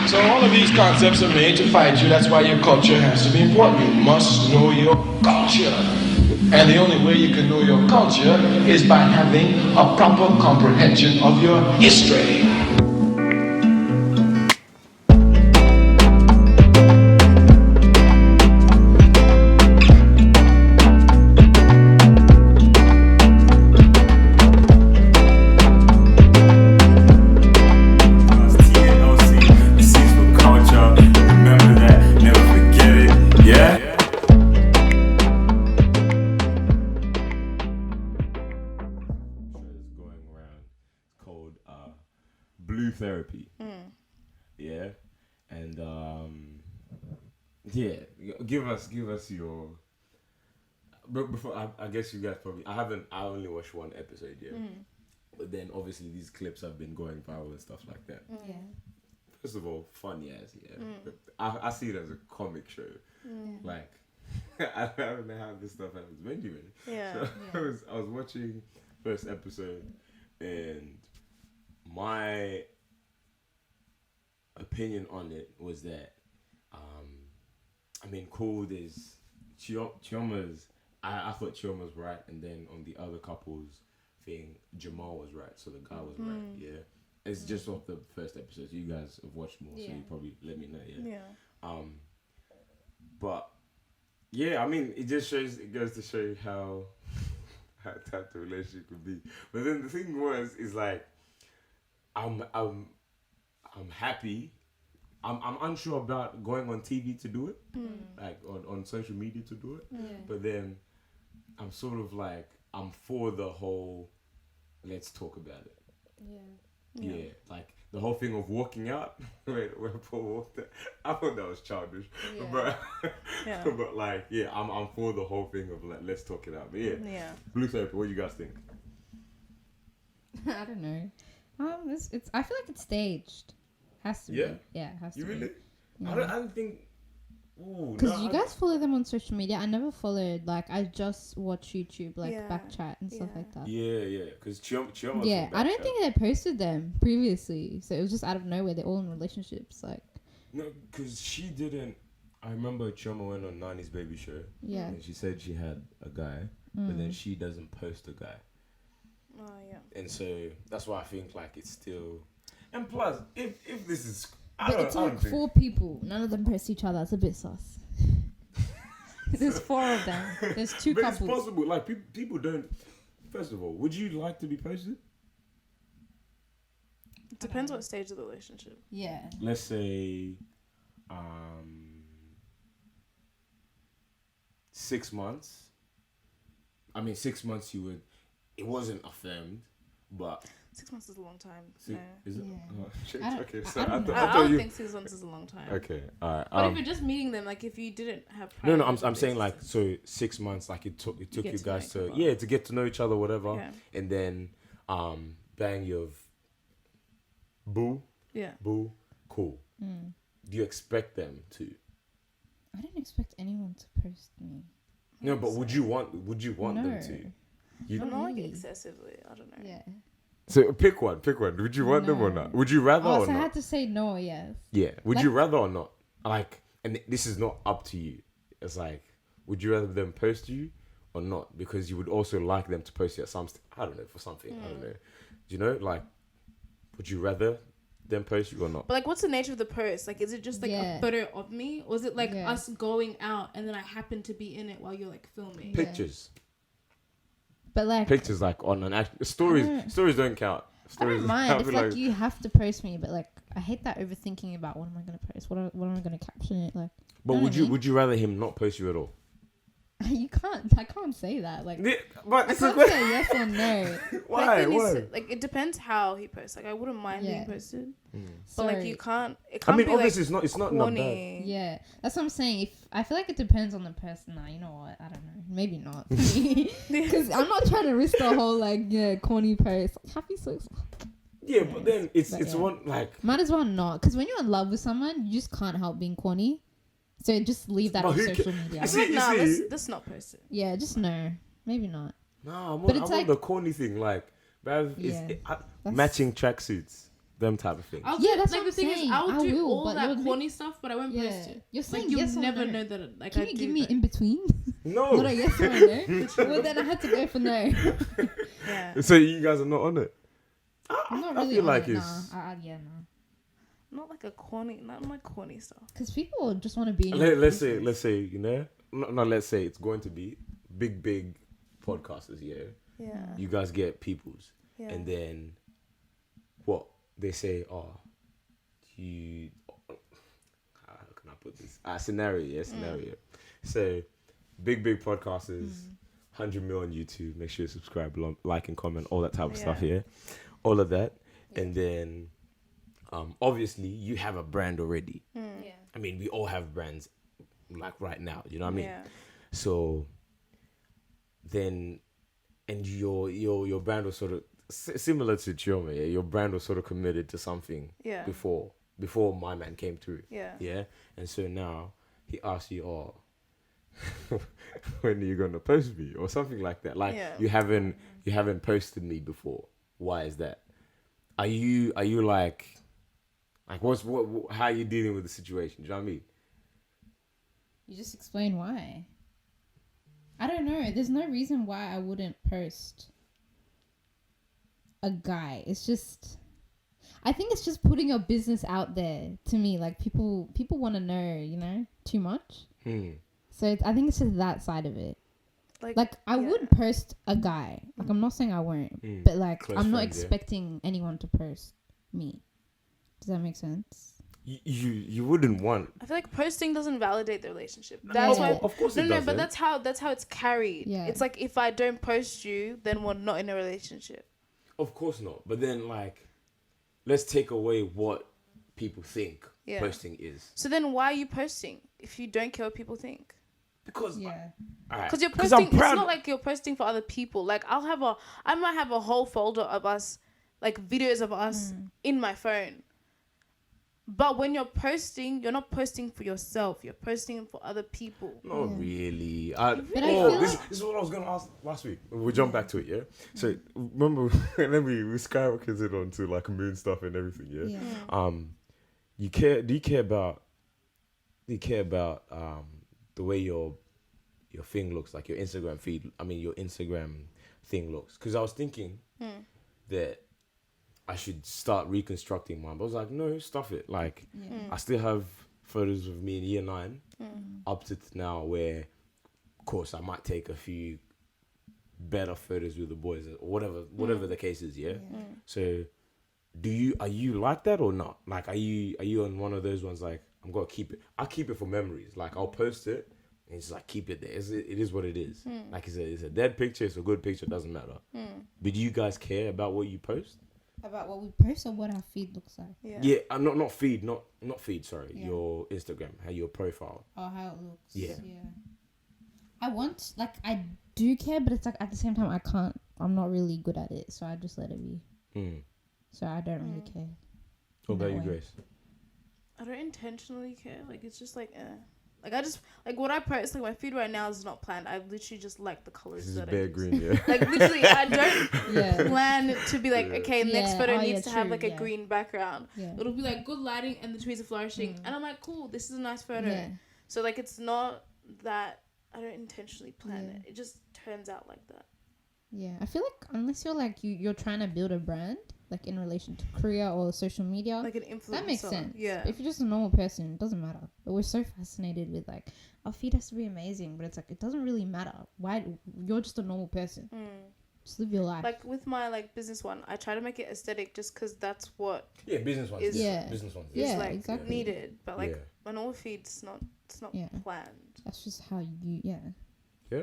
So all of these concepts are made to fight you. That's why your culture has to be important. You must know your culture. And the only way you can know your culture is by having a proper comprehension of your history. Blue therapy. Yeah. And yeah, give us your, but before I guess you guys probably, I only watched one episode yet. But then obviously these clips have been going viral and stuff like that. Yeah. First of all, funny as I see it as a comic show. Like I don't know how this stuff happens. Anyway, so I was watching first episode, and my opinion on it was that I mean, cool, there's Chioma's, I thought Chioma was right, and then on the other couple's thing, Jamal was right, so the guy was right. Yeah, it's just off the first episode. You guys have watched more, so you probably let me know. But yeah, I mean, it goes to show you how tight the relationship could be. But then the thing is like, I'm happy. I'm unsure about going on TV to do it, like on social media to do it. But then I'm sort of like, I'm for the whole, let's talk about it. Yeah, like the whole thing of walking out where Paul walked out. I thought that was childish, but but like, yeah, I'm for the whole thing of like, let's talk it out. But yeah. Blue therapy, what do you guys think? I don't know. It's. I feel like it's staged. Has to be. Yeah, it has to be. You really? Yeah. I don't think. Because you guys follow them on social media. I never followed. Like, I just watch YouTube, like Backchat and stuff like that. Yeah. Because Chioma. Yeah, I don't think they posted them previously, so it was just out of nowhere. They're all in relationships, like. No, because she didn't. I remember Chioma went on Nani's baby show. Yeah. And she said she had a guy, but then she doesn't post a guy. Oh yeah. And so that's why I think like it's still. And plus, if this is. But it's like 4 people. None of them post each other. It's a bit sus. There's 4 of them. There's 2 couples. But it's possible. Like, people don't... First of all, would you like to be posted? It depends what stage of the relationship. Yeah. Let's say... 6 months. I mean, 6 months you would... It wasn't affirmed, but... 6 months is a long time. Is it? Yeah. Oh, okay, so I don't think 6 months is a long time. Okay, alright. But if you're just meeting them, like if you didn't have no, I'm saying like, so 6 months, like it took you guys to get to know each other, whatever, and then bang, you've boo, cool. Do you expect them to? I don't expect anyone to post me. No, but would you want them to? Not like excessively. I don't know. Yeah. So pick one. Would you want them or not? Would you rather or so not? I had to say no, yes. Yeah. Would you rather or not? Like, and this is not up to you. It's like, would you rather them post you or not? Because you would also like them to post you at some, I don't know, for something. I don't know. Do you know, like, would you rather them post you or not? But like, what's the nature of the post? Like, is it just like a photo of me? Or is it like us going out and then I happen to be in it while you're like filming? Pictures. But like pictures, like on an actual stories don't count. Stories I don't mind. It's like you have to post me, but like I hate that overthinking about what am I gonna post, what am I gonna caption it like. But would you rather him not post you at all? You can't. I can't say that. Like, but I can't say yes or no. Why? Like, it depends how he posts. Like, I wouldn't mind being posted, but like, you can't. It I can't mean, be obviously, like it's not bad. Yeah, that's what I'm saying. If I feel like it depends on the person. Now, you know what? I don't know. Maybe not. Because I'm not trying to risk the whole like corny post. Like, happy sex. Yeah, but then it's one like. Might as well not. Because when you're in love with someone, you just can't help being corny. So just leave that on social media. Let's not post it. Yeah, just no. Maybe not. No, I want the corny thing. Like, matching tracksuits. them type of things. Yeah, that's like what the I'm thing saying. is, I'll do will, all but that you're corny stuff, but I won't Yeah. post it. You're saying Like, you'll yes or never no. know that. Like, Can I you do give me that. in between? No. Not a yes or a no. Well, then I had to go for no. Yeah. So you guys are not on it. I'm not I really feel on like it. it's- Nah, yeah, nah. Not like a corny, not my corny stuff. Because people just want to be. In Let's say, you know, not let's say it's going to be big podcasters. Yeah, Yeah. you guys get peoples, Yeah. and then what they say? Oh, you. How can I put this? Scenario. So, big podcasters, 100 mil on YouTube. Make sure you subscribe, like, and comment, all that type of stuff. Yeah, all of that, and then. Obviously, you have a brand already. Yeah. I mean, we all have brands, like right now. You know what I mean? Yeah. So then, and your brand was sort of similar to Chioma. Yeah? Your brand was sort of committed to something Yeah. before my man came through. Yeah. Yeah, and so now he asks you, "Oh, when are you gonna post me?" or something like that. Like you haven't posted me before. Why is that? Are you like how are you dealing with the situation? Do you know what I mean? You just explain why. I don't know. There's no reason why I wouldn't post a guy. It's just, I think it's just putting your business out there to me. Like people want to know, you know, too much. So I think it's just that side of it. Like I would post a guy. Like I'm not saying I won't, but like Close I'm not friends, expecting anyone to post me. Does that make sense? You wouldn't want. I feel like posting doesn't validate the relationship. That's why. Of course, it No, doesn't. but that's how it's carried. Yeah. It's like if I don't post you, then we're not in a relationship. Of course not. But then, like, let's take away what people think posting is. So then, why are you posting if you don't care what people think? Because Because you're posting. It's not like you're posting for other people. Like I might have a whole folder of us, like videos of us in my phone. But when you're posting, you're not posting for yourself. You're posting for other people. Not really. This is what I was gonna ask last week. We'll jump back to it, yeah. So remember, and then we skyrocketed onto like moon stuff and everything, yeah. Do you care about the way your thing looks, like your Instagram feed? I mean, your Instagram thing looks. Because I was thinking that I should start reconstructing mine. But I was like, no, stuff it. Like, I still have photos of me in year 9 up to now where, of course, I might take a few better photos with the boys or whatever the case is, yeah? So, are you like that or not? Like, are you on one of those ones like, I'm going to keep it. I'll keep it for memories. Like, I'll post it and it's like, keep it there. It is what it is. Like, it's a dead picture. It's a good picture. It doesn't matter. But do you guys care about what you post? About what we post or what our feed looks like? Yeah, not feed, not feed. Sorry, your Instagram, your profile. Oh, how it looks. Yeah. I do care, but it's like at the same time I can't. I'm not really good at it, so I just let it be. So I don't really care. What about you, Grace? I don't intentionally care. Like it's just like Like I just like what I post. Like my feed right now is not planned. I literally just like the colors. This is that bare I use. green, yeah. Like literally, I don't plan to be like, okay, next Yeah. photo Oh, needs yeah, to have true, like a yeah. green background. Yeah. It'll be like good lighting and the trees are flourishing, and I'm like, cool, this is a nice photo. Yeah. So like it's not that I don't intentionally plan Yeah. it. It just turns out like that. Yeah, I feel like unless you're like you're trying to build a brand, like in relation to career or social media, Like an influencer. that makes sense. Yeah. But if you're just a normal person, it doesn't matter. But we're so fascinated with like our feed has to be amazing, but it's like it doesn't really matter. Why you're just a normal person. Just live your life. Like with my like business one, I try to make it aesthetic just because that's what Yeah, business ones. Is- Yeah. Business ones. is Yeah, like exactly. needed. But like Yeah. my normal feed, it's not Yeah. planned. That's just how you Yeah.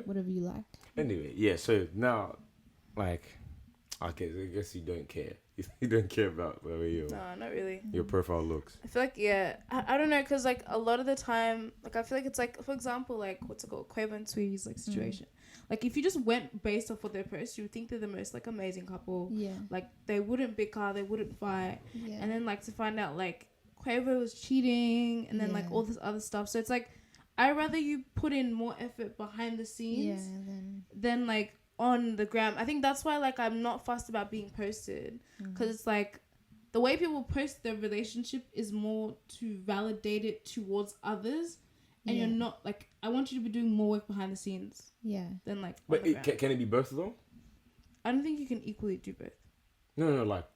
whatever you like. Anyway, yeah. So now, like, okay, I guess you don't care. You don't care about the way No, not really. your profile looks. I feel like, I don't know, because, like, a lot of the time, like, I feel like it's, like, for example, like, what's it called? Quavo and Sweetie's, like, situation. Like, if you just went based off what they post, you would think they're the most, like, amazing couple. Yeah. Like, they wouldn't bicker, they wouldn't fight. Yeah. And then, like, to find out, like, Quavo was cheating and then, like, Yeah. all this other stuff. So it's, like, I'd rather you put in more effort behind the scenes than, like, on the gram. I think that's why, like, I'm not fussed about being posted. Because it's, like, the way people post their relationship is more to validate it towards others, and you're not like, I want you to be doing more work behind the scenes. Yeah. Than like. But can it be both of them? I don't think you can equally do both. No, like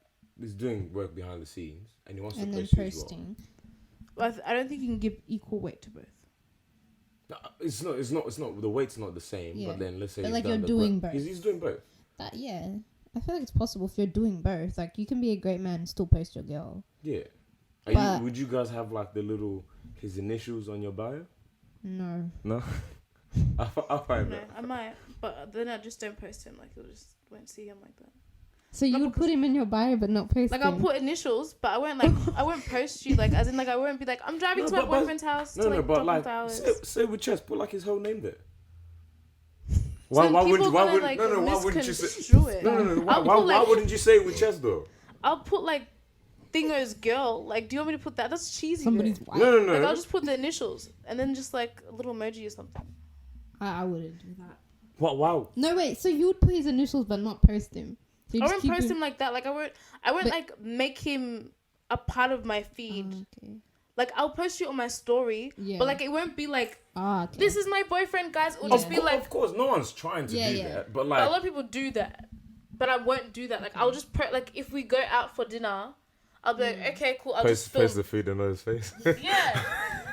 he's doing work behind the scenes, and he wants to then post posting. Well, I don't think you can give equal weight to both. No, it's not. The weight's not the same. Yeah. But then let's say But he's like done you're the doing work. both. He's doing both. Yeah. I feel like it's possible if you're doing both. Like you can be a great man and still post your girl. Yeah. Would you guys have like his initials on your bio? No. No. I find No, that. I might, but then I just don't post him. Like you'll just won't see him like that. So you would put him in your bio but not post Like him? I'll put initials, but I won't post you like as in like I won't be like I'm driving to my boyfriend's house to like drop him flowers. Say with Chess, put like his whole name there. Why wouldn't you? Why wouldn't you say it with Chess though? I'll put like Thingo's girl. Like, do you want me to put that? That's cheesy. Somebody's though. wife. No. Like, I'll just put the initials and then just like a little emoji or something. I wouldn't do that. What? Wow. No, wait. So you would put his initials but not post him? So I won't post him like that. Like I won't like make him a part of my feed. Okay. Like I'll post you on my story, but like it won't be like this is my boyfriend, guys. It'll just be like, of course, no one's trying to do that, but like a lot of people do that, but I won't do that. Like I'll just like if we go out for dinner, I'll be like, okay, cool. I'll just film. Post the food and his face. Yeah,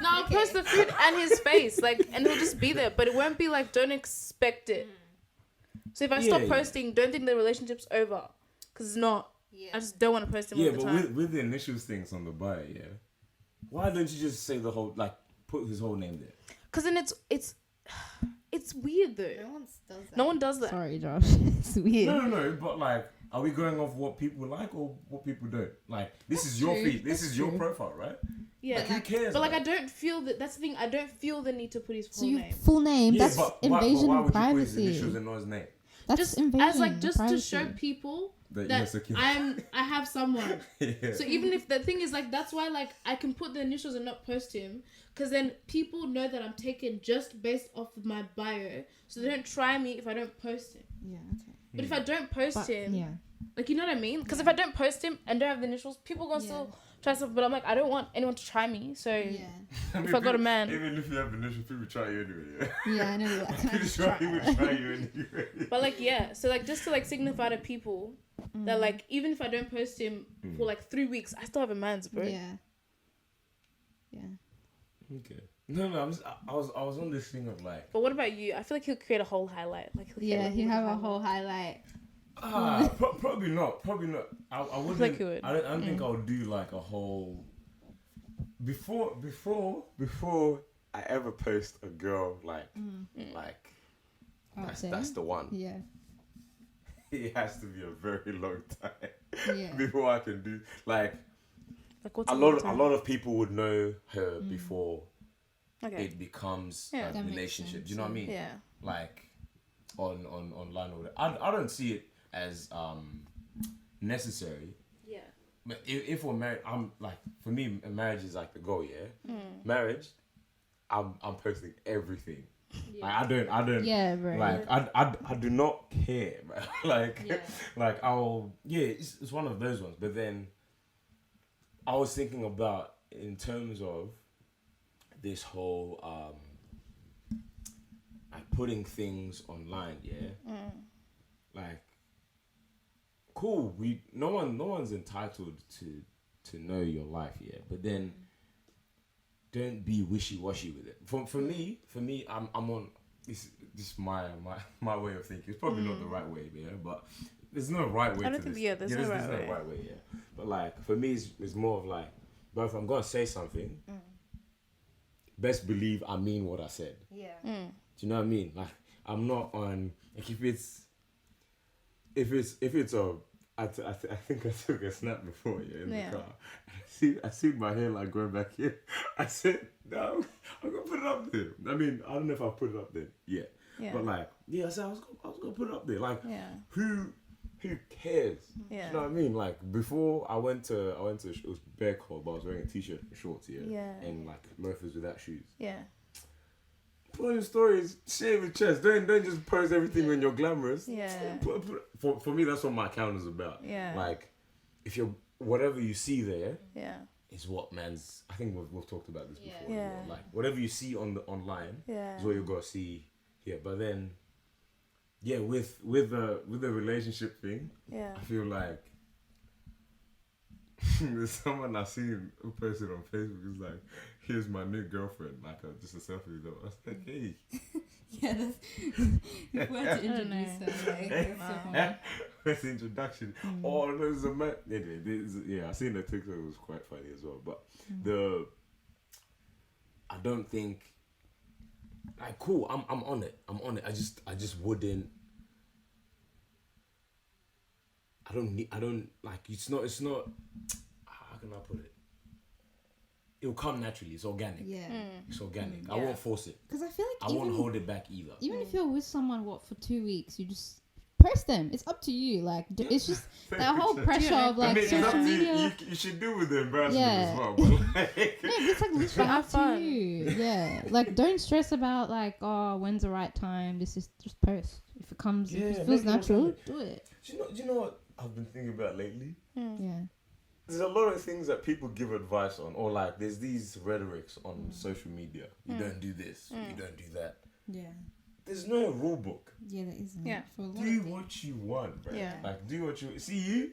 no, I'll post the food and his face, like, and he'll just be there, but it won't be like don't expect it. So if I stop posting, don't think the relationship's over, because it's not. Yeah. I just don't want to post him all the time. But with the initials things on the bio, why don't you just say the whole, like, put his whole name there? Because then it's weird though. No one does that. Sorry, Josh. It's weird. No, but like, are we going off what people like or what people don't? Like, this is your feed. This is your profile, right? Yeah. Like, who cares? But like, I don't feel that. That's the thing. I don't feel the need to put his full name. Full name. Yeah, That's but invasion why of would you put his privacy. initials and not his name? That's just invasion as like of just privacy. to show people that yes, I have someone. Yeah. So even if the thing is like that's why like I can put the initials and not post him, because then people know that I'm taken just based off of my bio, so they don't try me if I don't post him. Yeah. Okay. But if I don't post him, yeah. like you know what I mean? Because if I don't post him and don't have the initials, people gonna still try stuff. But I'm like, I don't want anyone to try me. So if I got a man, even if you have initials, people try you anyway. Yeah, I know that. I'm pretty sure he would try you anyway. But like so like just to like signify to people that like even if I don't post him for like 3 weeks, I still have a man's, bro. Yeah. Okay. No, I was on this thing of like. But what about you? I feel like he'll create a whole highlight. Like he'll have a whole highlight. Probably not. I wouldn't. Like he would. I don't think I would do like a whole. Before I ever post a girl like that's the one. Yeah. It has to be a very long time Yeah. before I can do like what's a lot of people would know her before it becomes Yeah. a That makes relationship. sense, Do you know what I mean? Yeah. Like on online or whatever. I don't see it as necessary. Yeah. But if we're married, I'm like, for me, marriage is like the goal. Yeah. Marriage, I'm posting everything. Yeah. Like I don't. Yeah, bro. Like I do not care. Like like it's one of those ones. But then I was thinking about in terms of this whole like putting things online. Yeah. Like. Cool. No one's entitled to know your life, but then don't be wishy-washy with it. For me, I'm on this my way of thinking. It's probably not the right way, but there's no right way to this. There's no right way. But like for me, it's more of like, but if I'm gonna say something, best believe I mean what I said. Yeah. Do you know what I mean? Like I'm not on like if it's a I think I took a snap before in the car. I see my hair like going back here. I said no, I'm gonna put it up there. I mean I don't know if I put it up there yet, but like I said I was gonna put it up there. Like who cares? Yeah. You know what I mean? Like before I went to it was bare cold, but I was wearing a t-shirt and shorts and like loafers without shoes. Yeah. Put on your stories, share with chest. Don't just post everything when you're glamorous. Yeah. For me, that's what my account is about. Yeah. Like, if you're whatever you see there is what man's. I think we've talked about this before. Yeah. As well. Like whatever you see on the online is what you're gonna see here. But then, yeah, with the relationship thing, I feel like there's someone I seen who posted on Facebook is like, here's my new girlfriend, like just a selfie with them. I was like, hey. Yeah, that's if we had to introduce her, like, that's so funny. That's the introduction. Oh, there's a man. Anyway, I seen the TikTok, it was quite funny as well. But I don't think, like, cool. I'm on it. I just wouldn't. I don't like. It's not. How can I put it? It'll come naturally. It's organic. Yeah. It's organic. I won't force it. Because I feel like I won't hold it back either. Even if you're with someone, for 2 weeks, you just post them. It's up to you. Like, it's just that whole pressure of like social media. You should do with the embarrassment as well. But like, no, it's like literally up to you. Yeah. Like, don't stress about like, oh, when's the right time. This is just post. If it comes, if it feels natural, do it. Do you know what I've been thinking about lately? Yeah. There's a lot of things that people give advice on, or like there's these rhetorics on social media. You don't do this, you don't do that. Yeah. There's no rule book. Yeah, there isn't. Yeah. Do what you want, bro. Yeah. Like do what you see you.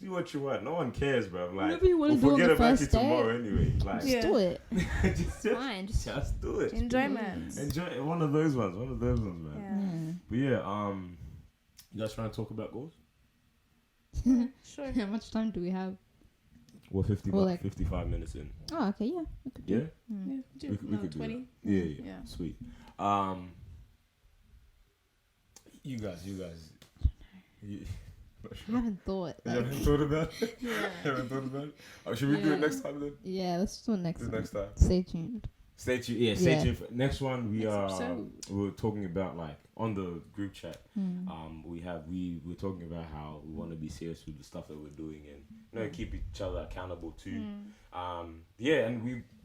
Do what you want. No one cares, bro. Like, whatever you want to do forget on the about first you day, tomorrow anyway. Like, just do it. just Fine. Just do it. Enjoyment. Enjoy one of those ones. One of those ones, man. But yeah, you guys trying to talk about goals? Sure. How much time do we have? We're 55 minutes in. Oh, okay, yeah. We could do it. We could 20. do that. Yeah. Sweet. You guys. I haven't thought. You haven't thought about it? Haven't thought about it? Oh, should we do it next time then? Yeah, let's do it next time. Next time. Stay tuned. Stay tuned. Yeah, stay tuned. For next one, Episode. we're talking about like on the group chat. We're talking about how we want to be serious with the stuff that we're doing and keep each other accountable too. And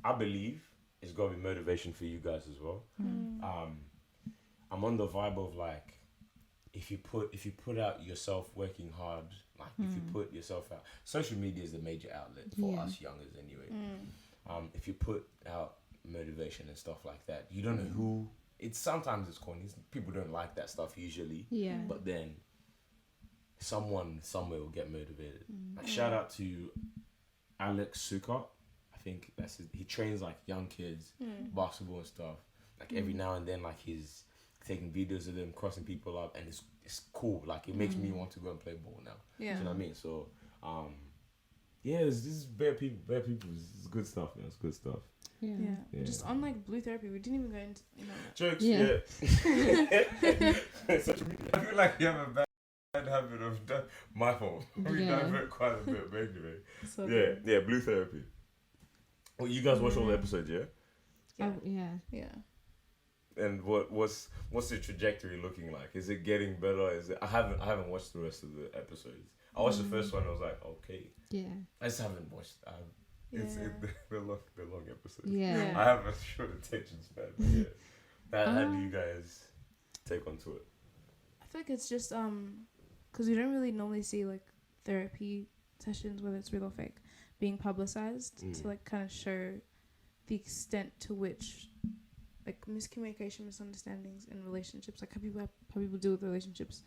I believe it's gonna be motivation for you guys as well. I'm on the vibe of like if you put out yourself working hard, like if you put yourself out, social media is the major outlet for us youngers anyway. If you put out motivation and stuff like that, you don't know who. Sometimes it's corny. People don't like that stuff usually. Yeah. But then someone somewhere will get motivated. Like, shout out to Alex Sukkot. I think he trains like young kids, basketball and stuff. Like every now and then, like he's taking videos of them crossing people up, and it's cool. Like it makes me want to go and play ball now. Yeah. Do you know what I mean? So, this is bare people. It's good stuff, man. It's good stuff. Yeah. Just on like blue therapy, we didn't even go into jokes. Yeah. I feel like you have a bad habit of that. My fault. We divert quite a bit, but anyway. So blue therapy. Well, you guys watch all the episodes, yeah? Yeah. And what's the trajectory looking like? Is it getting better? I haven't watched the rest of the episodes. I watched the first one. I was like, okay. Yeah. I just haven't watched. They're long episodes. Yeah. I have a short attention span. But how do you guys take onto it? I feel like it's just because we don't really normally see like therapy sessions, whether it's real or fake, being publicized to like kind of show the extent to which like miscommunication, misunderstandings in relationships, like how people deal with relationships,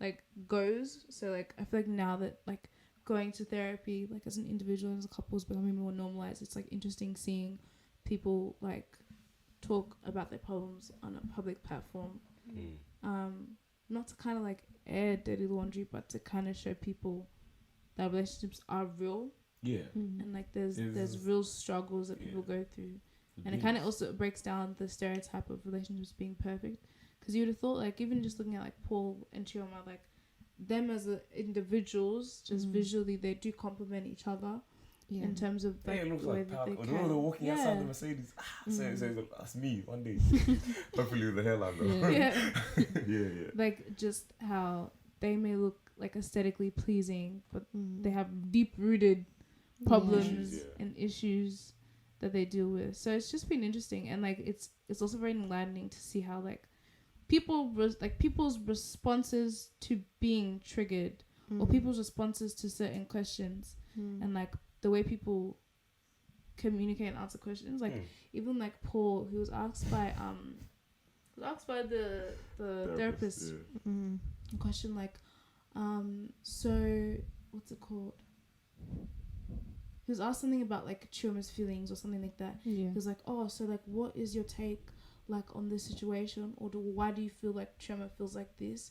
like goes. So like I feel like now that like going to therapy, like as an individual, as a couple, is becoming more normalized. It's like interesting seeing people like talk about their problems on a public platform. Not to kind of like air dirty laundry, but to kind of show people that relationships are real. Yeah. And like there's real struggles that people go through. And it kind of also breaks down the stereotype of relationships being perfect. Because you would have thought, like, even just looking at, like, Paul and Chioma, like, them as individuals, just visually, they do complement each other in terms of, like, it looks the way like that they they're walking outside the Mercedes. So that's me one day. Hopefully with the hairline, though. Yeah. Like, just how they may look, like, aesthetically pleasing, but they have deep-rooted problems and issues that they deal with. So it's just been interesting, and like it's also very enlightening to see how like people's responses to being triggered or people's responses to certain questions, and like the way people communicate and answer questions. Like even like Paul, he was asked by the therapist a question like, so what's it called? He was asked something about like Chioma's feelings or something like that. Yeah. He was like, oh, so like what is your take like on this situation, or why do you feel like Chioma feels like this?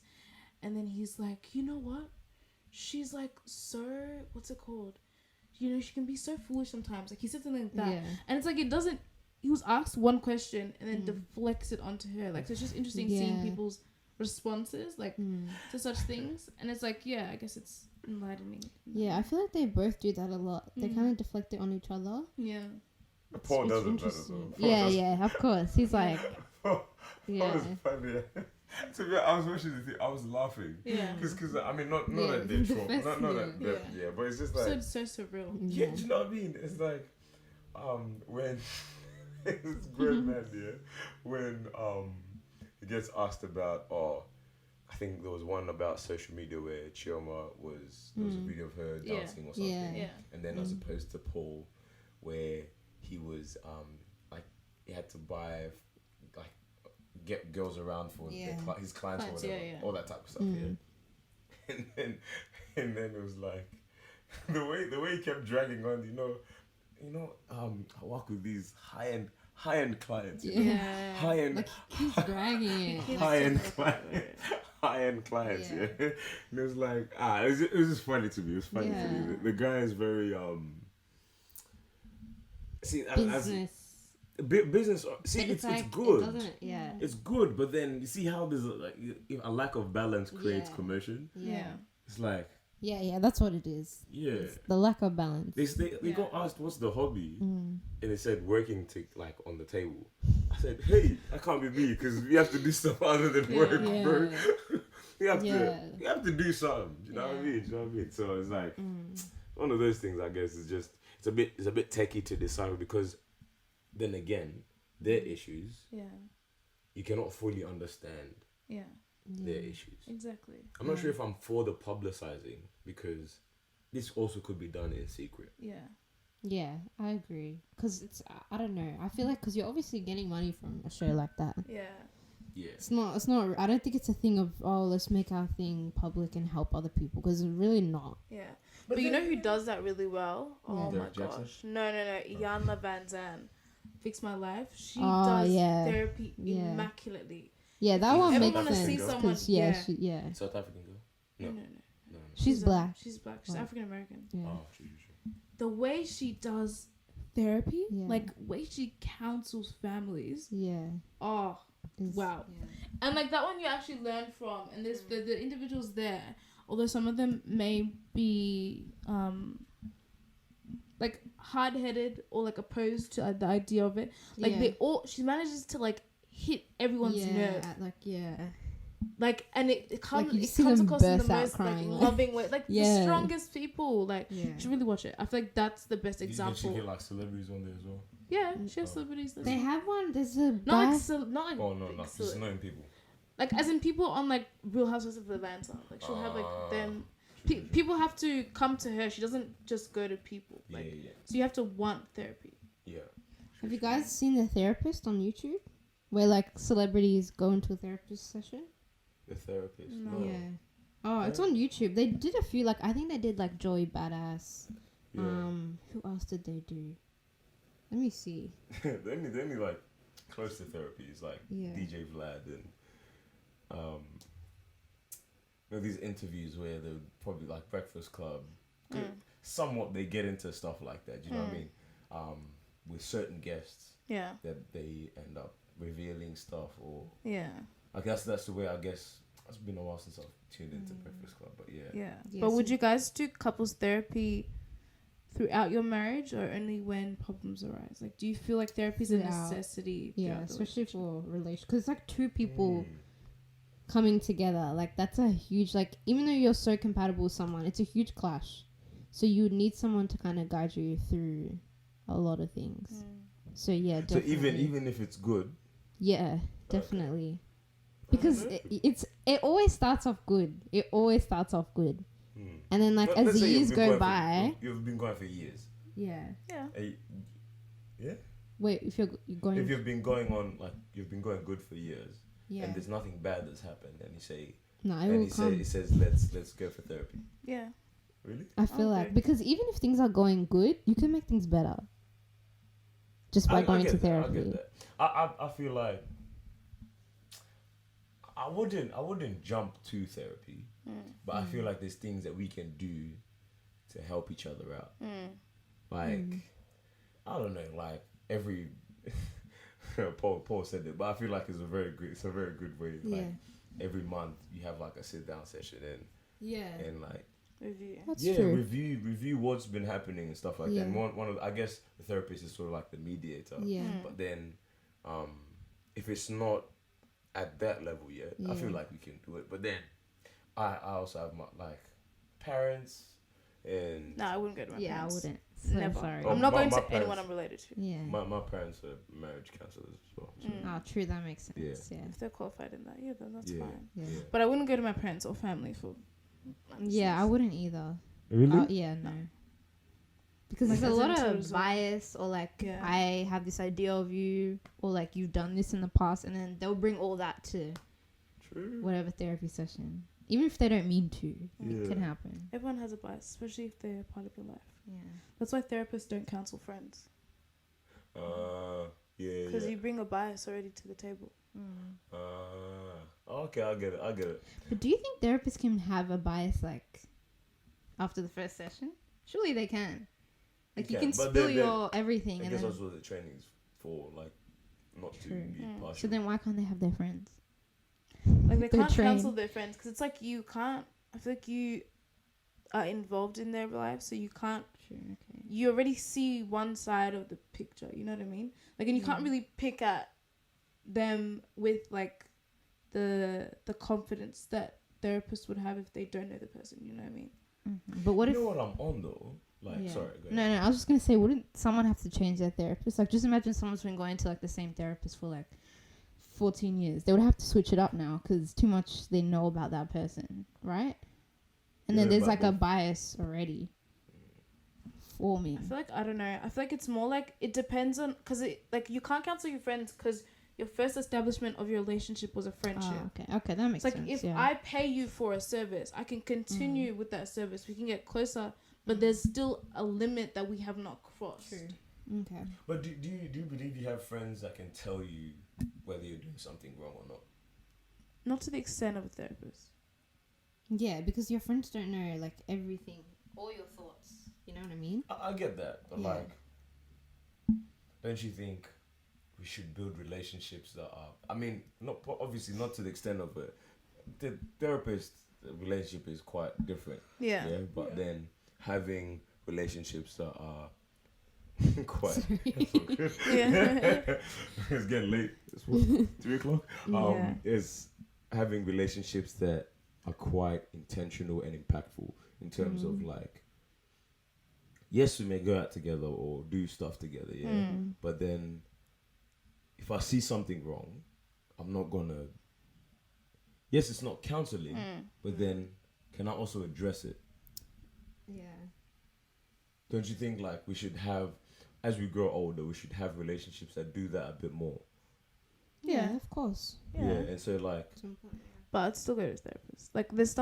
And then he's like, you know what? She's like so, what's it called? You know, she can be so foolish sometimes. Like he said something like that. Yeah. And it's like it doesn't, he was asked one question and then deflects it onto her. Like so it's just interesting seeing people's responses like to such things. And it's like, yeah, I guess it's enlightening. Yeah, I feel like they both do that a lot. They kind of deflect it on each other. Yeah. Paul does it better though. Yeah, of course. He's like, yeah. Was funny. To be honest, I was watching the thing, I was laughing. Yeah. Because I mean, not that they're troll, not that, but it's just like so surreal. Yeah, do you know what I mean? It's like, when it's great man, when he gets asked about, I think there was one about social media where Chioma there was a video of her dancing or something, and then as opposed to Paul, where he was like he had to buy like get girls around for his clients or whatever, all that type of stuff. And then it was like the way he kept dragging on. You know, I work with these high end clients. High end. Like he's dragging it. High end clients. Yeah. And it was like it was just funny to me. It was funny to me. The guy is very See, business. See, it's good. It's good, but then you see how there's a lack of balance creates commotion. Yeah, it's like that's what it is. Yeah, it's the lack of balance. They got asked what's the hobby, and they said working to like on the table. I said, hey, that can't be me because we have to do stuff other than work, bro. you have to do something. You know what I mean? So it's like one of those things. I guess is just. It's a bit techie to decide because then again, their issues, you cannot fully understand their issues. Exactly. I'm not sure if I'm for the publicizing because this also could be done in secret. Yeah, I agree. Because it's, I don't know. I feel like because you're obviously getting money from a show like that. Yeah. It's not, I don't think it's a thing of, let's make our thing public and help other people because it's really not. Yeah. But you know who does that really well? Oh my gosh. No. Iyanla Van Zandt. Fix My Life. She does therapy immaculately. Yeah, that one makes sense. See someone, South African girl? No. She's black. She's black. She's African American. Yeah. Oh, true. The way she does therapy, like way she counsels families. Yeah. Oh, wow. Yeah. And like that one you actually learn from, and there's the individuals there, although some of them may be like hard-headed or like opposed to the idea of it. Like she manages to like hit everyone's nerve. Like, and it comes across in the most like loving way. Like the strongest people. Like you should really watch it. I feel like that's the best example. Did she get like celebrities on there as well? Yeah, she has celebrities. They have one. There's a not just knowing people. Like as in people on like Real Housewives of Atlanta. Like she'll have like them. People have to come to her. She doesn't just go to people. Like so you have to want therapy. Yeah. Have you guys seen The Therapist on YouTube? Where like celebrities go into a therapist session? The Therapist? No. Yeah. Oh, it's on YouTube. They did a few, like, I think they did like Joey Badass. Yeah. Who else did they do? Let me see. the only like close to therapy is like DJ Vlad and these interviews where they're probably like Breakfast Club. Somewhat they get into stuff like that. Do you know what I mean? With certain guests. Yeah. That they end up revealing stuff or I guess that's the way. I guess it's been a while since I've tuned into Breakfast Club, but but would you guys do couples therapy throughout your marriage or only when problems arise? Like, do you feel like therapy is a necessity? Especially for relationships, because it's like two people coming together. Like that's a huge, like, even though you're so compatible with someone, it's a huge clash. So you would need someone to kind of guide you through a lot of things. So definitely. So even if it's good. Yeah, definitely. Because it always starts off good. And then, like, But as let's the say years go by... You've been going for years. Yeah. Yeah. Yeah? Wait, if you're going... If you've been going on, like, you've been going good for years, Yeah. and there's nothing bad that's happened, and you say... No, it and will he come. he says, let's go for therapy. Yeah. Really? I feel Okay. like... Because even if things are going good, you can make things better. Just by going to therapy. I get that. I feel like... I wouldn't jump to therapy, but I feel like there's things that we can do to help each other out. Like, I don't know, like every Paul said it, but I feel like it's a very good way. Like every month you have like a sit down session and like Review. That's true. review what's been happening and stuff like that. And one of I guess the therapist is sort of like the mediator. Yeah. But then if it's not at that level yet, I feel like we can do it. But then I also have my like parents and No, I wouldn't go to my Yeah, I parents. wouldn't. So Never. sorry. Oh, I'm not my- going my to anyone parents- I'm related to. Yeah. my parents are marriage counselors as well. So. Oh, true. That makes sense. Yeah. If they're qualified in that, yeah, then that's Yeah. fine. Yeah. But I wouldn't go to my parents or family for. Yeah, I wouldn't either. Really? Yeah, no. Because Like, there's a as lot in of tourism. bias, or like Yeah. I have this idea of you, or like you've done this in the past, and then they'll bring all that to True. whatever therapy session, even if they don't mean to. Yeah. It can happen. Everyone has a bias, especially if they're part of your life. Yeah. That's why therapists don't counsel friends. Yeah. Because you bring a bias already to the table. Okay, I get it. But do you think therapists can have a bias like after the first session? Surely they can. Like you can But spill then- your everything, I and guess then that's what the training's for, like, not to True. be partial. so then why can't they have their friends? Like they They're can't trained. cancel their friends because it's like you can't. I feel like you are involved in their life, so you can't. True. Okay. You already see one side of the picture. You know what I mean? Like, and you can't really pick at them with like the confidence that therapists would have if they don't know the person. You know what I mean? But what You if? know what I'm on though? Like, Yeah. sorry, go ahead. No, I was just gonna say, wouldn't someone have to change their therapist? Like, just imagine someone's been going to like the same therapist for like 14 years. They would have to switch it up now because too much they know about that person, right? And then Yeah, there's but like a bias already forming. I feel like I don't know. I feel like it's more like it depends on because it like you can't cancel your friends because your first establishment of your relationship was a friendship. Okay, that makes It's like sense. if I pay you for a service, I can continue with that service. We can get closer, but there's still a limit that we have not crossed. Okay. But do you believe you have friends that can tell you whether you're doing something wrong or not? Not to the extent of a therapist. Yeah, because your friends don't know like everything, all your thoughts. You know what I mean? I get that, but Yeah. like, don't you think we should build relationships that are? I mean, not obviously not to the extent of it. The therapist relationship is quite different. Yeah. But then having relationships that are quite. Yeah. It's getting late. It's what, 3 o'clock. Yeah. Is having relationships that are quite intentional and impactful in terms of like. Yes, we may go out together or do stuff together, yeah. But then, if I see something wrong, I'm not gonna. Yes, it's not counseling, but then, can I also address it? Yeah. Don't you think like we should have, as we grow older, we should have relationships that do that a bit more? Yeah, of course. Yeah. And so like, But I'd still go to a therapist. Like there's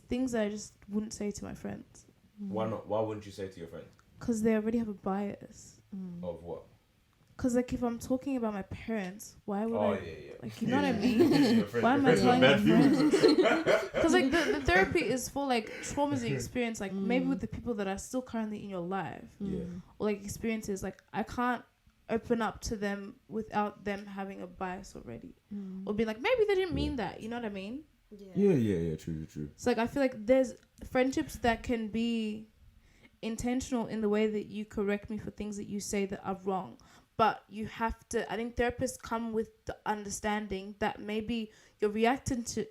things that I just wouldn't say to my friends. why not? Why wouldn't you say to your friend? Because they already have a bias. Of what? Because like if I'm talking about my parents, why would Oh I? yeah. Like you know what I mean? Your friend- Why am your I friends are telling my bad people. friends? Because like the therapy is for like traumas that you experience, like maybe with the people that are still currently in your life, Yeah. or like experiences. Like I can't open up to them without them having a bias already, or be like maybe they didn't mean that. You know what I mean? Yeah. True. So like I feel like there's friendships that can be intentional in the way that you correct me for things that you say that are wrong. But you have to. I think therapists come with the understanding that maybe your reaction to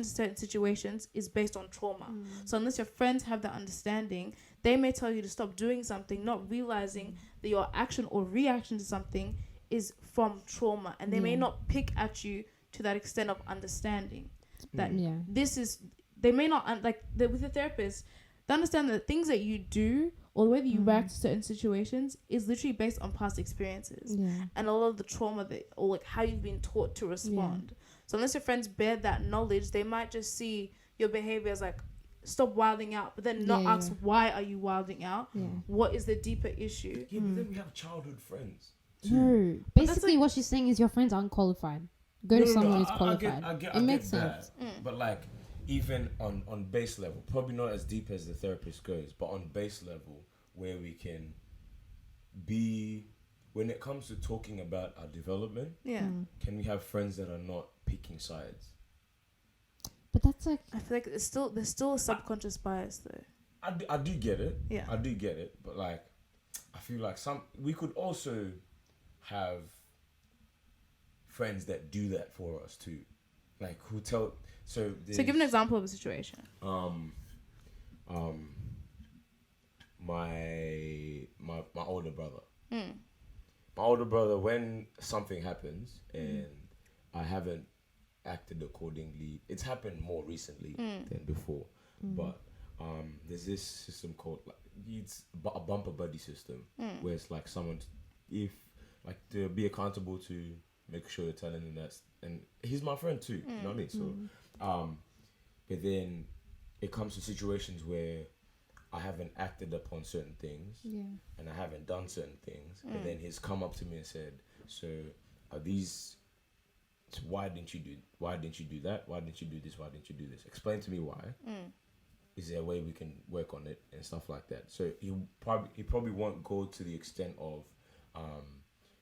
certain situations is based on trauma. So unless your friends have that understanding, they may tell you to stop doing something, not realizing that your action or reaction to something is from trauma, and they may not pick at you to that extent of understanding that this is they may not with the therapist, they understand that things that you do or the way that you react to certain situations is literally based on past experiences and a lot of the trauma that, or like how you've been taught to respond. So unless your friends bear that knowledge, they might just see your behavior as like, stop wilding out, but then not ask why are you wilding out. What is the deeper issue? Yeah, but then we have childhood friends too. No, basically what she's saying is your friends are unqualified. Go to someone who's qualified. I makes get sense. But like, even on base level, probably not as deep as the therapist goes, but on base level, where we can be, when it comes to talking about our development, can we have friends that are not picking sides? But that's like, I feel like there's still a subconscious bias though. I do get it. Yeah. I do get it. But like, I feel like we could also have friends that do that for us too. Like who tell, so give an example of a situation. My older brother. My older brother, when something happens and I haven't acted accordingly, it's happened more recently than before. But there's this system called it's a bumper buddy system where it's like someone, if like to be accountable to make sure you're telling him that, and he's my friend too. You know what I mean? So, but then it comes to situations where I haven't acted upon certain things, and I haven't done certain things, and then he's come up to me and said, "So, are these? Why didn't you do that? Why didn't you do this? Why didn't you do this? Explain to me why. Is there a way we can work on it and stuff like that?" So he probably won't go to the extent of,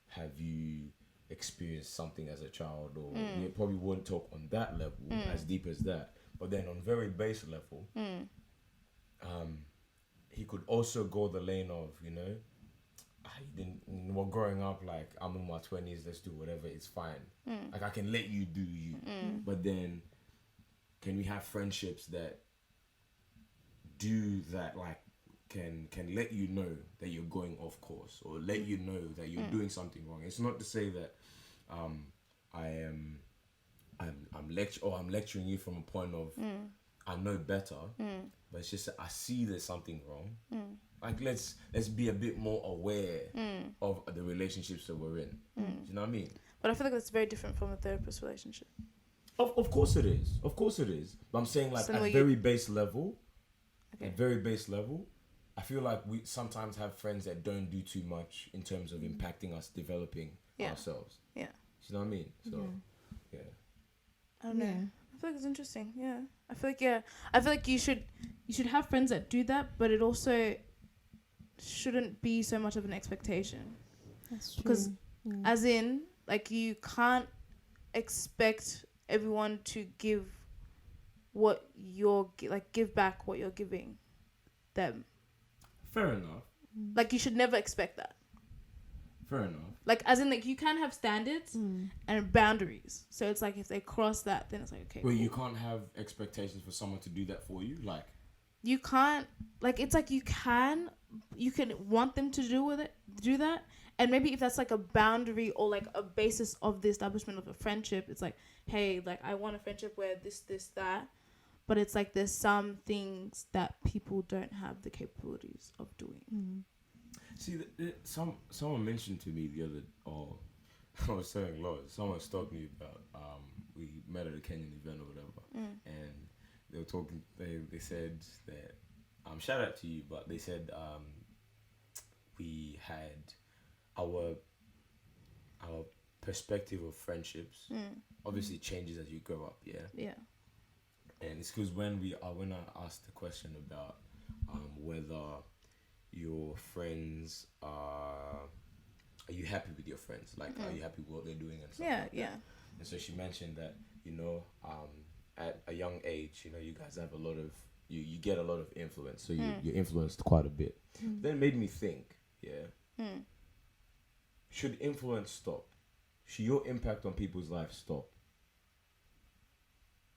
have you experienced something as a child, or he probably won't talk on that level as deep as that. But then on very base level, he could also go the lane of, well, growing up, like, I'm in my 20s, let's do whatever, it's fine. Like, I can let you do you. But then, can we have friendships that do that, like, can let you know that you're going off course, or let you know that you're doing something wrong? It's not to say that I'm lecturing you from a point of I know better, but it's just that I see there's something wrong. Like, let's be a bit more aware of the relationships that we're in. Do you know what I mean? But I feel like that's very different from a therapist relationship. Of course it is. Of course it is. But I'm saying, like, at very base level, I feel like we sometimes have friends that don't do too much in terms of impacting us, developing ourselves. Yeah. Do you know what I mean? So, yeah. I don't know. I feel like it's interesting. Yeah. I feel like you should have friends that do that, but it also shouldn't be so much of an expectation. that's true. Because as in, like, you can't expect everyone to give what you're give back what you're giving them. Fair enough. Like, you should never expect that. Fair enough. Like, as in, like, you can have standards and boundaries. So it's like, if they cross that, then it's like, okay. Well, cool. you can't have expectations for someone to do that for you, like. You can't, like, it's like you can want them to do that. And maybe if that's like a boundary or like a basis of the establishment of a friendship, it's like, hey, like, I want a friendship where this, that. But it's like there's some things that people don't have the capabilities of doing. See, someone mentioned to me the other, I was saying, Lord, someone stopped me about, we met at a Kenyan event or whatever, and they were talking, they said that, shout out to you, but they said, we had our perspective of friendships obviously changes as you grow up, yeah. And it's because when I asked the question about whether your friends are you happy with your friends? Like, are you happy with what they're doing and stuff? Yeah. And so she mentioned that, at a young age, you guys have a lot of you get a lot of influence, so you're influenced quite a bit. Then it made me think, should influence stop? Should your impact on people's lives stop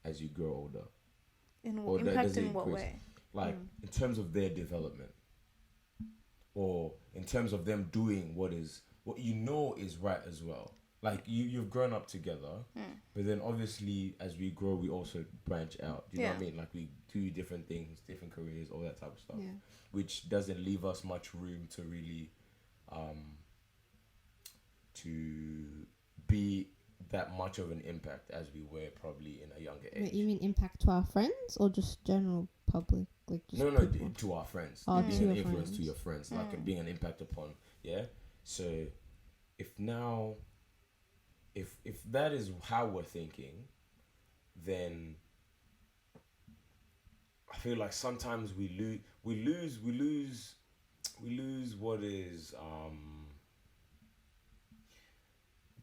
as you grow older? Impact in what way? Like, in terms of their development, or in terms of them doing what is right as well. like you've grown up together, but then obviously as we grow, we also branch out. Do you know what I mean? Like we do different things, different careers, all that type of stuff, which doesn't leave us much room to really, to be that much of an impact as we were probably in a younger age. Wait, you mean impact to our friends or just general public? Like just no, to our friends. Oh, being to an your influence friends. to your friends, like and being an impact upon. Yeah. So, if that is how we're thinking, then I feel like sometimes we lose what is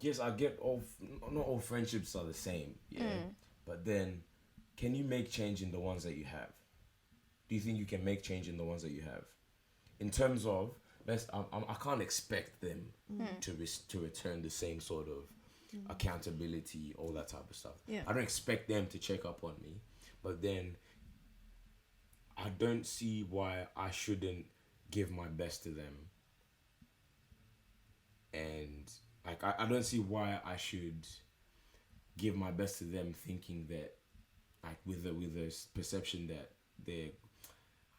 Yes, I get not all friendships are the same, but then can you make change in the ones that you have? Do you think you can make change in the ones that you have? In terms of, I can't expect them to return the same sort of accountability, all that type of stuff. Yeah. I don't expect them to check up on me, but then I don't see why I shouldn't give my best to them. And like I don't see why I should give my best to them, thinking that like with the perception that they're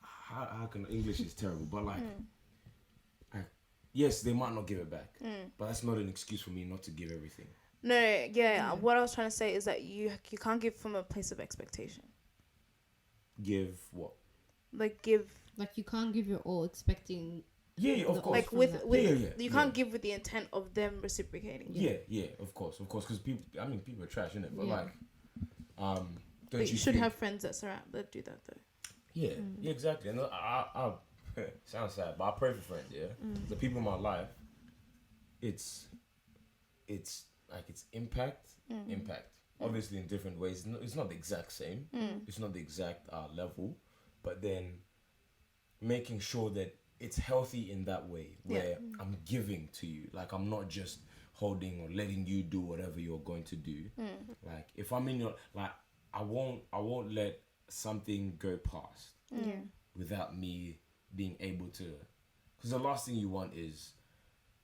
how can English is terrible, but like yes, they might not give it back, but that's not an excuse for me not to give everything. No, yeah. What I was trying to say is that you can't give from a place of expectation. Give what? Like give. Like you can't give your all expecting. Yeah, of course. Like with you can't give with the intent of them reciprocating. Yeah, of course, because people are trash, innit? But like, don't but you should have friends that do that though. Yeah, yeah, exactly. And I sounds sad, but I pray for friends. Yeah, the people in my life, it's like it's impact. Obviously, in different ways. It's not the exact same. It's not the exact level, but then making sure that it's healthy in that way where I'm giving to you. Like I'm not just holding or letting you do whatever you're going to do. Like if I'm in your like, I won't let something go past without me being able to. Because the last thing you want is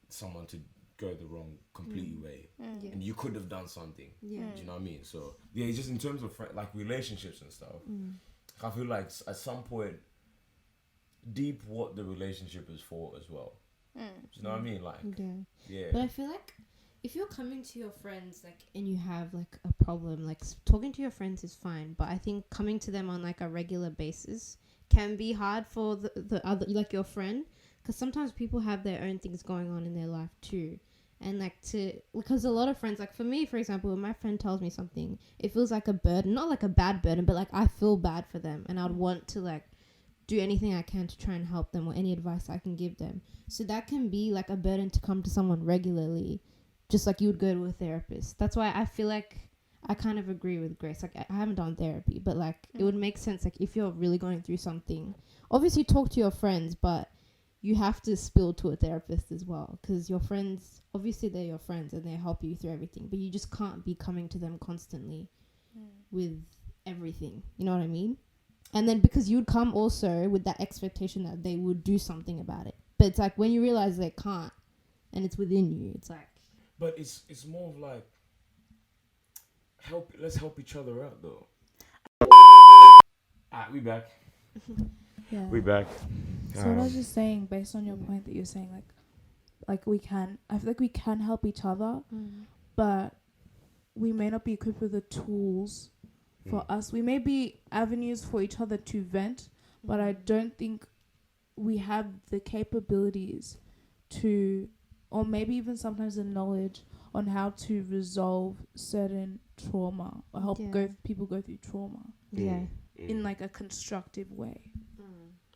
someone to go the wrong completely way, and you could have done something. Do you know what I mean? So yeah, just in terms of like relationships and stuff, I feel like at some point, deep what the relationship is for as well. Do you know what I mean? Like yeah. But I feel like if you're coming to your friends like and you have like a problem, like talking to your friends is fine, but I think coming to them on like a regular basis can be hard for the other, like your friend, because sometimes people have their own things going on in their life too. And like because a lot of friends, like for me, for example, when my friend tells me something, it feels like a burden, not like a bad burden, but like I feel bad for them and I'd want to like do anything I can to try and help them or any advice I can give them. So that can be like a burden to come to someone regularly, just like you would go to a therapist. That's why I feel like I kind of agree with Grace. Like I haven't done therapy, but like it would make sense. Like if you're really going through something, obviously talk to your friends, but you have to spill to a therapist as well, because your friends, obviously they're your friends and they help you through everything, but you just can't be coming to them constantly with everything. You know what I mean? And then because you'd come also with that expectation that they would do something about it. But it's like when you realize they can't and it's within you, it's like... But it's more of like, let's help each other out though. We back. Yeah. We back. So what I was just saying, based on your point that you're saying, I feel like we can help each other, but we may not be equipped with the tools for us. We may be avenues for each other to vent, but I don't think we have the capabilities to, or maybe even sometimes the knowledge on how to resolve certain trauma or help people go through trauma. Yeah. In like a constructive way.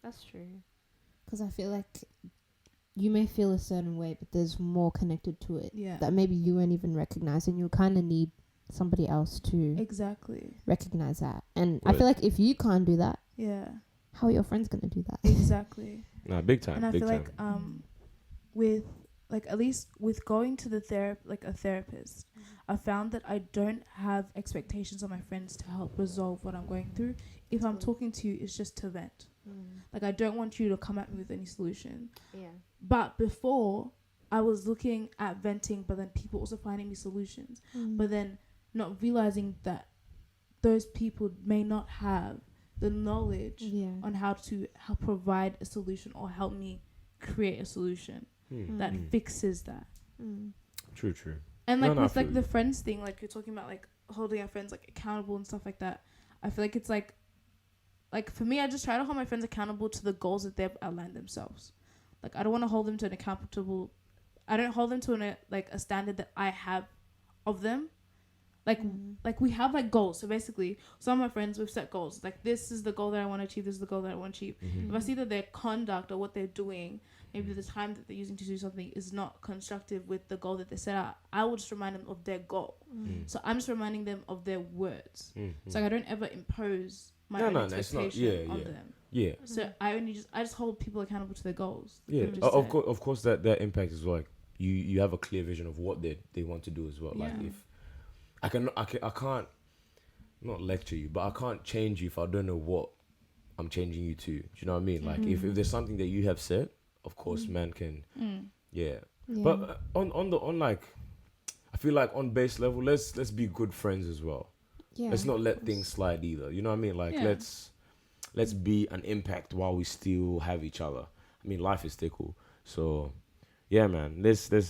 That's true. Because I feel like you may feel a certain way, but there's more connected to it that maybe you won't even recognize, and you kind of need somebody else to recognize that. And I feel like if you can't do that, how are your friends going to do that? Exactly. No, big time. And I feel like with like at least with going to the a therapist, I found that I don't have expectations on my friends to help resolve what I'm going through. If I'm talking to you, it's just to vent. Like I don't want you to come at me with any solution. Yeah. But before, I was looking at venting, but then people also finding me solutions, but then not realizing that those people may not have the knowledge on how to help provide a solution or help me create a solution that fixes that. True. And like with like the friends thing, like you're talking about like holding our friends like accountable and stuff like that. I feel like it's like for me, I just try to hold my friends accountable to the goals that they've outlined themselves. Like I don't want to hold them to an accountable. I don't hold them to a standard that I have of them. Like we have like goals. So basically, some of my friends, we've set goals. Like this is the goal that I want to achieve. This is the goal that I want to achieve. If I see that their conduct or what they're doing, maybe the time that they're using to do something is not constructive with the goal that they set out, I will just remind them of their goal. So I'm just reminding them of their words. So I don't ever impose my own expectation on them. Yeah. So I just hold people accountable to their goals. Yeah. Of course that impact is like you have a clear vision of what they want to do as well. Like if I can't not lecture you, but I can't change you if I don't know what I'm changing you to. Do you know what I mean? Like if there's something that you have said, of course, man can, But on like, I feel like on base level, let's be good friends as well. Yeah. Let's not let things slide either. You know what I mean? Like let's be an impact while we still have each other. I mean, life is fickle, so yeah, man. Let's be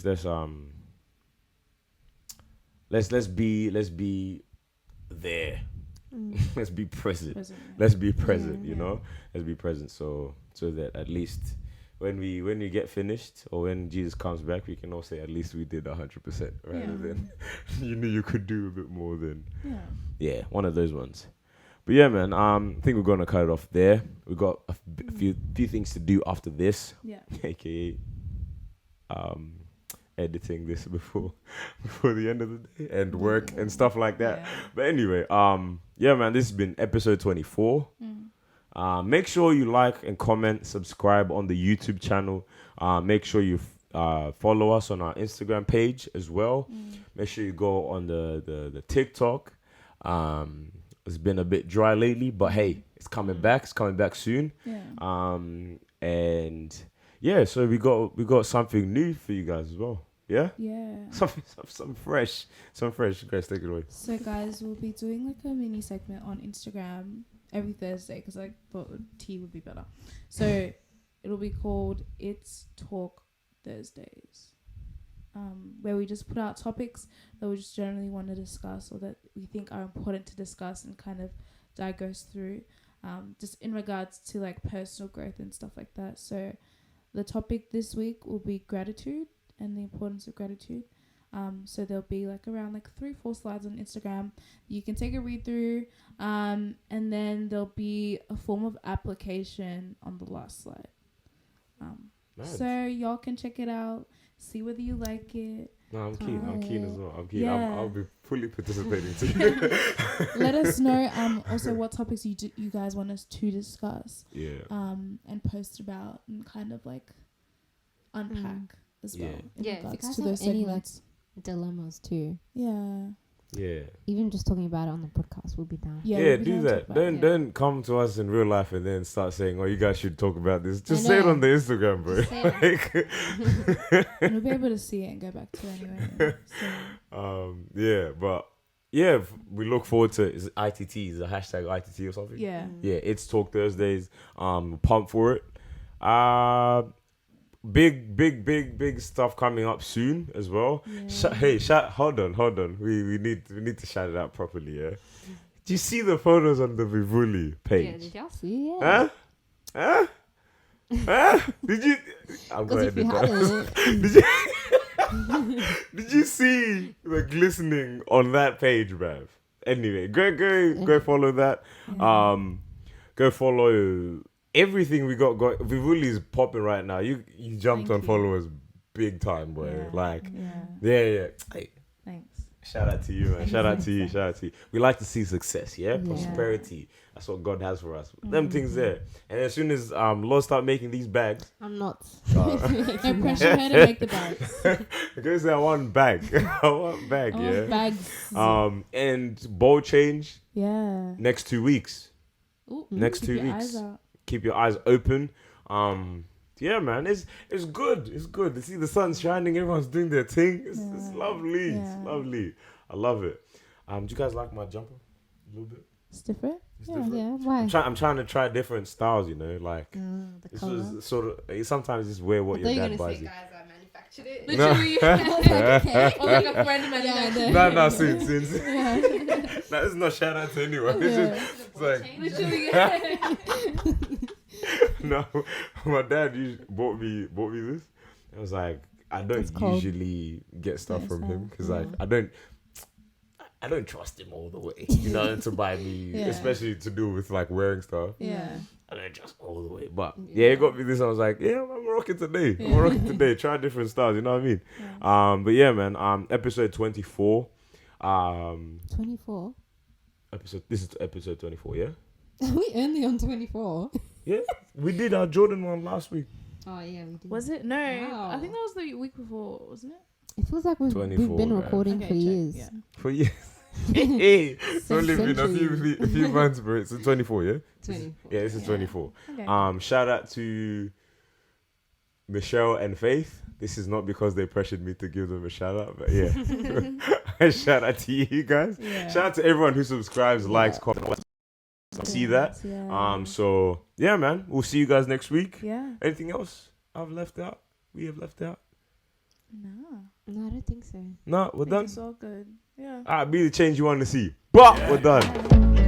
there. Let's be present. Let's be present. You know, let's be present. So that at least when we get finished or when Jesus comes back, we can all say at least we did 100%, rather than you knew you could do a bit more than one of those ones. But yeah, man. I think we're gonna cut it off there. We got a few things to do after this. Yeah. AKA editing this before the end of the day and work and stuff like that. Yeah. But anyway, man, this has been episode 24. Make sure you like and comment, subscribe on the YouTube channel. Make sure you follow us on our Instagram page as well. Make sure you go on the TikTok. It's been a bit dry lately, but hey, it's coming back. It's coming back soon. Yeah. And yeah, so we got something new for you guys as well. Yeah? Yeah. Some fresh. Guys, take it away. So guys, we'll be doing like a mini segment on Instagram every Thursday because I thought tea would be better. So it'll be called It's Talk Thursdays. Where we just put out topics that we just generally want to discuss or that we think are important to discuss and kind of digress through. Just in regards to like personal growth and stuff like that. So the topic this week will be gratitude and the importance of gratitude. So there'll be like around like 3-4 slides on Instagram. You can take a read through. And then there'll be a form of application on the last slide. Nice. So y'all can check it out, see whether you like it. No, I'm keen as well. I'm keen. Yeah. I'll be fully participating too. Let us know also what topics you guys want us to discuss. Yeah. And post about and kind of like unpack as well. Yeah. If you guys have any like dilemmas too. Yeah. Yeah. Even just talking about it on the podcast, we'll be down. Yeah, do that. Don't come to us in real life and then start saying, "Oh, you guys should talk about this." Just say it on the Instagram, bro. We'll be able to see it and go back to it anyway. So. We look forward to it. Is it ITT? Is it hashtag ITT or something? Yeah. Yeah, it's Talk Thursdays. Pumped for it. Big stuff coming up soon as well. Yeah. Hold on. We need to shout it out properly, yeah? Do you see the photos on the Vivuli page? Yeah, did y'all see it? Huh? Did you? I'm going to edit that. Did you see the glistening on that page, bruv? Anyway, go follow that. Yeah. Go follow everything we got. Vivuli is popping right now. You jumped on followers big time, boy. Yeah. Hey, thanks. Shout out to you, man. Shout out to you. We like to see success, prosperity. That's what God has for us. Them things there. And as soon as Lord start making these bags, I'm not. No pressure here to make the bags. Because I want bag. I want bags. And ball change. Yeah. Next 2 weeks. Ooh, next 2 weeks. Keep your eyes open. yeah, man, it's good. It's good. You see the sun's shining, everyone's doing their thing. It's lovely. Yeah. It's lovely. I love it. Do you guys like my jumper? A little bit. It's different. It's Yeah, different. yeah. Why? I'm trying to try different styles. Like The this color. was sort of. Sometimes just wear what I your thought dad you were gonna buys say you. guys that manufactured it. Literally. Or like a friend manufactured. No, since. No, this is not shout out to anyone. It's like Literally. no, my dad bought me this. I was like, I don't It's cold. usually get stuff Yes, from him because yeah. like I don't trust him all the way, to buy me, Yeah. especially to do with like wearing stuff. Yeah. I don't trust all the way, but yeah, he got me this. I was like, yeah, I'm rocking today. I'm rocking today. Try different styles. You know what I mean? Yeah. But yeah, man. Episode 24. 24. This is episode 24. Yeah. Are we only on 24? Yeah. We did our Jordan one last week. Oh yeah, we did. Was it? No. Wow. I think that was the week before, wasn't it? It feels like we've 24, been man. recording Okay, for check, years. yeah. For years. Hey, it's only been centuries. a few months, bro. It's 24, yeah? 24. Yeah, this is 24. Okay. Shout out to Michelle and Faith. This is not because they pressured me to give them a shout out, but yeah. Shout out to you guys. Yeah. Shout out to everyone who subscribes, likes, comments. See that? Yeah. So yeah, man. We'll see you guys next week. Yeah. Anything else I've left out? We have left out? No. No, I don't think so. No, we're done. It's all good. Yeah. Be the change you want to see. But we're done.